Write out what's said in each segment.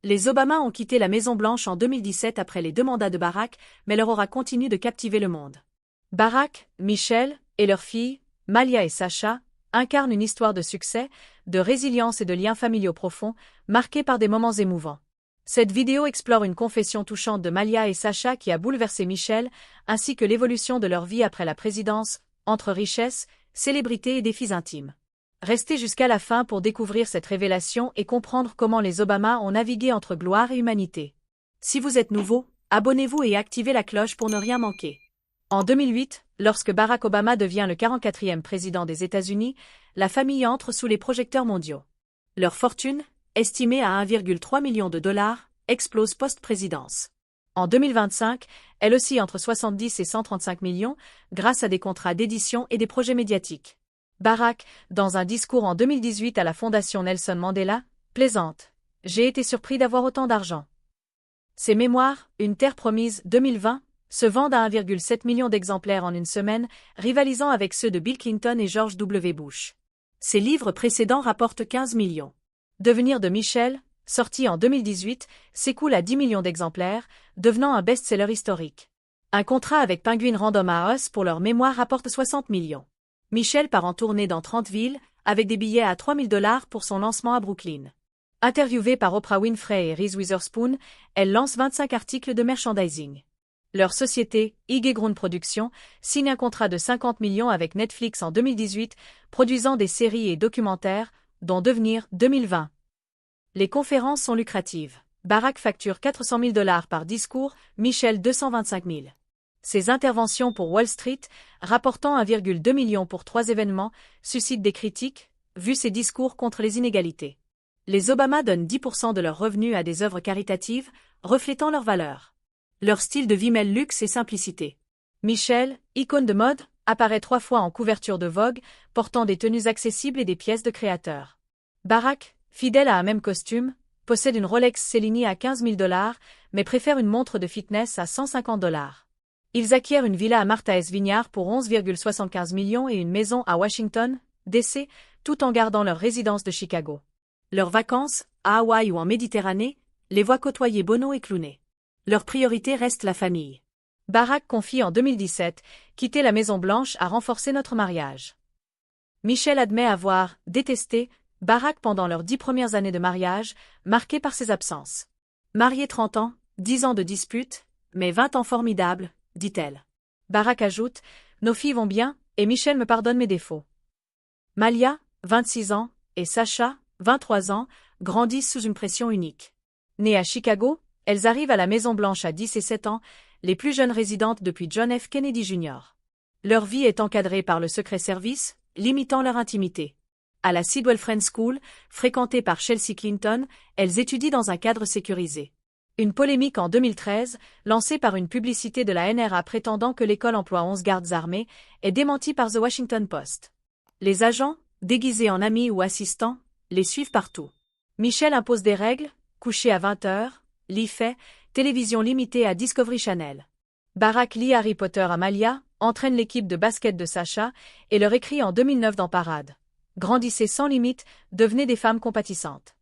Les Obama ont quitté la Maison-Blanche en 2017 après les 2 mandats de Barack, mais leur aura continue de captiver le monde. Barack, Michelle et leur fille, Malia et Sasha, incarnent une histoire de succès, de résilience et de liens familiaux profonds, marqués par des moments émouvants. Cette vidéo explore une confession touchante de Malia et Sasha qui a bouleversé Michelle, ainsi que l'évolution de leur vie après la présidence, entre richesse, célébrité et défis intimes. Restez jusqu'à la fin pour découvrir cette révélation et comprendre comment les Obama ont navigué entre gloire et humanité. Si vous êtes nouveau, abonnez-vous et activez la cloche pour ne rien manquer. En 2008, lorsque Barack Obama devient le 44e président des États-Unis, la famille entre sous les projecteurs mondiaux. Leur fortune, estimée à 1,3 million de dollars, explose post-présidence. En 2025, elle oscille entre 70 et 135 millions, grâce à des contrats d'édition et des projets médiatiques. Barack, dans un discours en 2018 à la Fondation Nelson Mandela, plaisante. J'ai été surpris d'avoir autant d'argent. Ses mémoires, Une terre promise, 2020, se vendent à 1,7 million d'exemplaires en une semaine, rivalisant avec ceux de Bill Clinton et George W. Bush. Ses livres précédents rapportent 15 millions. Devenir de Michelle, sorti en 2018, s'écoule à 10 millions d'exemplaires, devenant un best-seller historique. Un contrat avec Penguin Random House pour leur mémoire rapporte 60 millions. Michelle part en tournée dans 30 villes, avec des billets à 3 000 $ pour son lancement à Brooklyn. Interviewée par Oprah Winfrey et Reese Witherspoon, elle lance 25 articles de merchandising. Leur société, High Ground Productions, signe un contrat de 50 millions avec Netflix en 2018, produisant des séries et documentaires, dont Devenir, 2020. Les conférences sont lucratives. Barack facture 400 000 $ par discours, Michelle 225 000. Ses interventions pour Wall Street, rapportant 1,2 million pour 3 événements, suscitent des critiques, vu ses discours contre les inégalités. Les Obama donnent 10% de leurs revenus à des œuvres caritatives, reflétant leurs valeurs. Leur style de vie mêle luxe et simplicité. Michelle, icône de mode, apparaît 3 fois en couverture de Vogue, portant des tenues accessibles et des pièces de créateurs. Barack, fidèle à un même costume, possède une Rolex Cellini à 15 000 $, mais préfère une montre de fitness à 150 $. Ils acquièrent une villa à Martha's Vineyard pour 11,75 millions et une maison à Washington, D.C., tout en gardant leur résidence de Chicago. Leurs vacances, à Hawaï ou en Méditerranée, les voient côtoyer Bono et Clooney. Leur priorité reste la famille. Barack confie en 2017 « Quitter la Maison-Blanche a renforcé notre mariage ». Michelle admet avoir « détesté » Barack pendant leurs 10 premières années de mariage, marquées par ses absences. Mariée 30 ans, 10 ans de dispute, mais 20 ans formidables, dit-elle. Barack ajoute « Nos filles vont bien, et Michelle me pardonne mes défauts ». Malia, 26 ans, et Sasha, 23 ans, grandissent sous une pression unique. Nées à Chicago, elles arrivent à la Maison-Blanche à 10 et 7 ans, les plus jeunes résidentes depuis John F. Kennedy Jr. Leur vie est encadrée par le secret service, limitant leur intimité. À la Sidwell Friends School, fréquentée par Chelsea Clinton, elles étudient dans un cadre sécurisé. Une polémique en 2013, lancée par une publicité de la NRA prétendant que l'école emploie 11 gardes armés, est démentie par The Washington Post. Les agents, déguisés en amis ou assistants, les suivent partout. Michelle impose des règles, coucher à 20 h, lit fait, télévision limitée à Discovery Channel. Barack lit Harry Potter à Malia, entraîne l'équipe de basket de Sasha, et leur écrit en 2009 dans Parade. Grandissez sans limite, devenez des femmes compatissantes.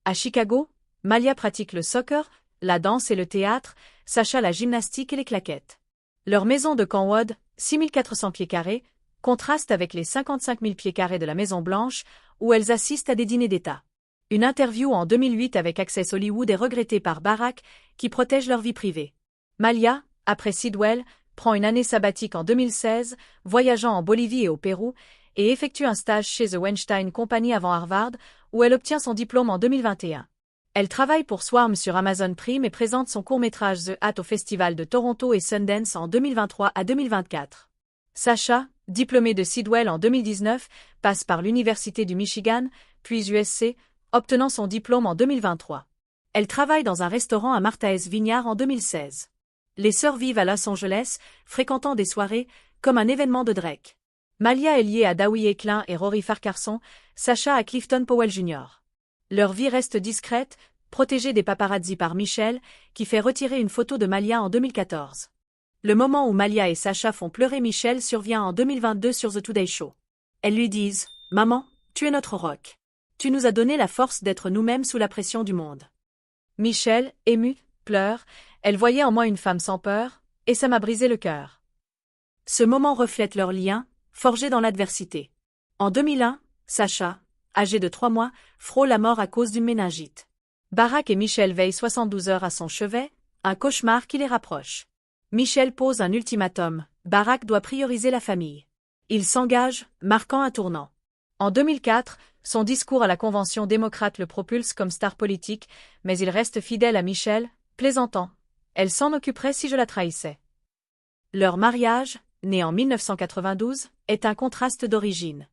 À Chicago, Malia pratique le soccer, la danse et le théâtre, Sasha la gymnastique et les claquettes. Leur maison de Kenwood, 6400 pieds carrés, contraste avec les 55 000 pieds carrés de la Maison-Blanche, où elles assistent à des dîners d'État. Une interview en 2008 avec Access Hollywood est regrettée par Barack, qui protège leur vie privée. Malia, après Sidwell, prend une année sabbatique en 2016, voyageant en Bolivie et au Pérou, et effectue un stage chez The Weinstein Company avant Harvard, où elle obtient son diplôme en 2021. Elle travaille pour Swarm sur Amazon Prime et présente son court-métrage The Hat au Festival de Toronto et Sundance en 2023 à 2024. Sasha, diplômée de Sidwell en 2019, passe par l'Université du Michigan, puis USC, obtenant son diplôme en 2023. Elle travaille dans un restaurant à Martha's Vineyard en 2016. Les sœurs vivent à Los Angeles, fréquentant des soirées, comme un événement de Drake. Malia est liée à Dowie Eklund et Rory Farquharson, Sasha à Clifton Powell Jr. Leur vie reste discrète, protégée des paparazzi par Michelle, qui fait retirer une photo de Malia en 2014. Le moment où Malia et Sasha font pleurer Michelle survient en 2022 sur The Today Show. Elles lui disent « Maman, tu es notre rock. Tu nous as donné la force d'être nous-mêmes sous la pression du monde. » Michelle, émue, pleure, elle voyait en moi une femme sans peur, et ça m'a brisé le cœur. Ce moment reflète leur lien, forgé dans l'adversité. En 2001, Sacha, âgé de 3 mois, frôle la mort à cause d'une méningite. Barack et Michelle veillent 72 heures à son chevet, un cauchemar qui les rapproche. Michelle pose un ultimatum, Barack doit prioriser la famille. Il s'engage, marquant un tournant. En 2004, son discours à la Convention démocrate le propulse comme star politique, mais il reste fidèle à Michelle, plaisantant. Elle s'en occuperait si je la trahissais. Leur mariage, né en 1992, est un contraste d'origine.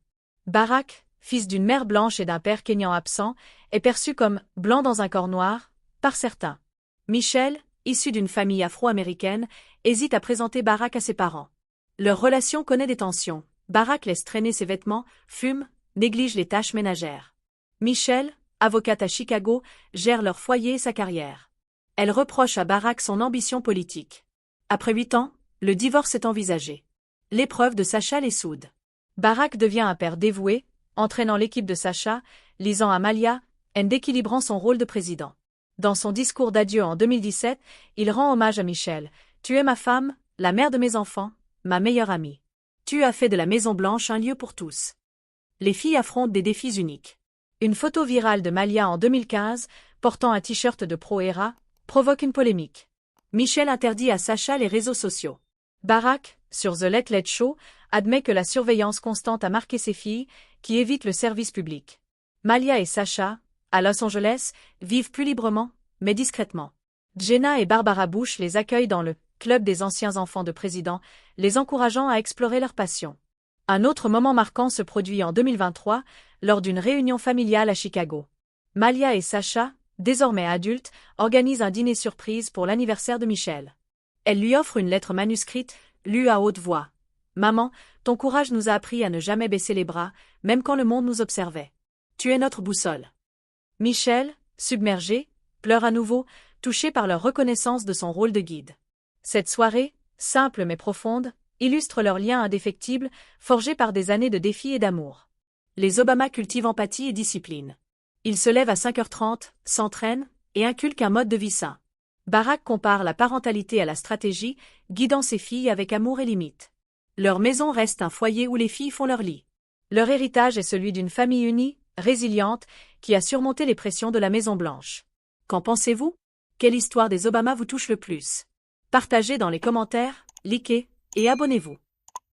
Barack, fils d'une mère blanche et d'un père kényan absent, est perçu comme « blanc dans un corps noir » par certains. Michelle, issue d'une famille afro-américaine, hésite à présenter Barack à ses parents. Leur relation connaît des tensions. Barack laisse traîner ses vêtements, fume, néglige les tâches ménagères. Michelle, avocate à Chicago, gère leur foyer et sa carrière. Elle reproche à Barack son ambition politique. Après 8 ans, le divorce est envisagé. L'épreuve de Sacha les soude. Barack devient un père dévoué, entraînant l'équipe de Sacha, lisant Amalia, et déquilibrant son rôle de président. Dans son discours d'adieu en 2017, il rend hommage à Michelle. « Tu es ma femme, la mère de mes enfants, ma meilleure amie. Tu as fait de la Maison-Blanche un lieu pour tous. » Les filles affrontent des défis uniques. Une photo virale de Malia en 2015, portant un t-shirt de Pro-Era, provoque une polémique. Michelle interdit à Sacha les réseaux sociaux. Barack, sur The Late Late Show, admet que la surveillance constante a marqué ses filles, qui évitent le service public. Malia et Sacha, à Los Angeles, vivent plus librement, mais discrètement. Jenna et Barbara Bush les accueillent dans le « club des anciens enfants de président », les encourageant à explorer leur passion. Un autre moment marquant se produit en 2023, lors d'une réunion familiale à Chicago. Malia et Sacha, désormais adultes, organisent un dîner surprise pour l'anniversaire de Michelle. Elle lui offre une lettre manuscrite, lue à haute voix. « Maman, ton courage nous a appris à ne jamais baisser les bras, même quand le monde nous observait. Tu es notre boussole. » Michelle, submergée, pleure à nouveau, touchée par leur reconnaissance de son rôle de guide. Cette soirée, simple mais profonde, illustre leur lien indéfectible, forgé par des années de défis et d'amour. Les Obama cultivent empathie et discipline. Ils se lèvent à 5h30, s'entraînent, et inculquent un mode de vie sain. Barack compare la parentalité à la stratégie, guidant ses filles avec amour et limite. Leur maison reste un foyer où les filles font leur lit. Leur héritage est celui d'une famille unie, résiliente, qui a surmonté les pressions de la Maison-Blanche. Qu'en pensez-vous? Quelle histoire des Obama vous touche le plus? Partagez dans les commentaires, likez et abonnez-vous.